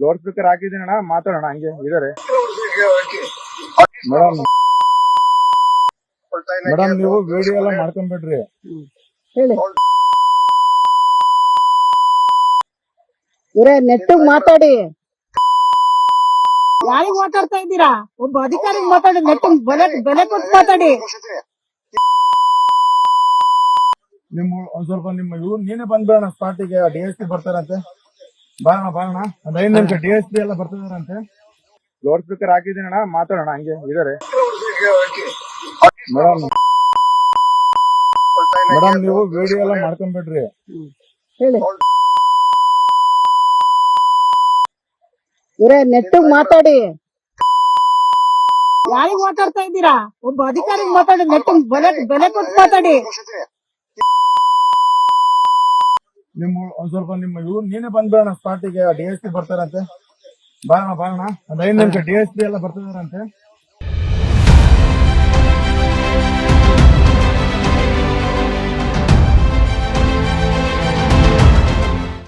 Loud speaker ಹಾಕಿದ್ದೀನಣ್ಣ, ಮಾತಾಡೋಣ ಹಂಗೆ ಇದಾರೆ. ಮೇಡಮ್ ಮೇಡಮ್ ನೀವು ವಿಡಿಯೋ ಎಲ್ಲ ಮಾಡ್ಕೊಂಡ್ಬಿಡ್ರಿ. ಹೇಳಿ ಇವರೇ ನೆಟ್ಟಿಗೆ ಮಾತಾಡಿ. ಯಾರಿಗ್ ಮಾತಾಡ್ತಾ ಇದ್ದೀರಾ? ಒಬ್ಬ ಅಧಿಕಾರಿಗೆ ಮಾತಾಡಿ. ನೆಟ್ಟಿಗೆ ಬೆಲೆ ಕೊಟ್ಟು ಮಾತಾಡಿ. ನಿಮ್ಮ ಒಂದ್ ಸ್ವಲ್ಪ ನಿಮ್ಮ ಇವ್ರು ನೀನೇ ಬಂದ್ಬೇಡ ಸ್ಪಾಟಿಗೆ. DSP ಬರ್ತಾರಂತೆ, ಬಾರಣ ಒಂದ್ 5 ನಿಮಿಷ. DSP ಎಲ್ಲ ಬರ್ತಿದಾರಂತೆ. ಲೌಡ್ ಸ್ಪೀಕರ್ ಹಾಕಿದ್ದೀನಣ್ಣ, ಮಾತಾಡೋಣ ಹಂಗೆ ಇದಾರೆ. ಮೇಡಮ್ ಮೇಡಮ್ ನೀವು ವಿಡಿಯೋ ಎಲ್ಲ ಮಾಡ್ಕೊಂಡ್ಬಿಡ್ರಿ. ಹೇಳಿ ಇವರೇ ನೆಟ್ಟಿಗೆ ಮಾತಾಡಿ. ಯಾರಿಗ್ ಮಾತಾಡ್ತಾ ಇದ್ದೀರಾ? ಒಬ್ಬ ಅಧಿಕಾರಿಗೆ ಮಾತಾಡಿ. ನೆಟ್ಟಿಗೆ ಬೆಲೆ ಕೊಟ್ಟು ಮಾತಾಡಿ. ನಿಮ್ಮ ಒಂದ್ ಸ್ವಲ್ಪ ನಿಮ್ಮ ಇವ್ರು ನೀನೇ ಬಂದ್ಬೇಡ ಸ್ಪಾಟಿಗೆ. DSP ಬರ್ತಾರಂತೆ, ಬಾರಣ ಒಂದ್ 5 ನಿಮಿಷ. DSP ಎಲ್ಲ ಬರ್ತಿದಾರಂತೆ.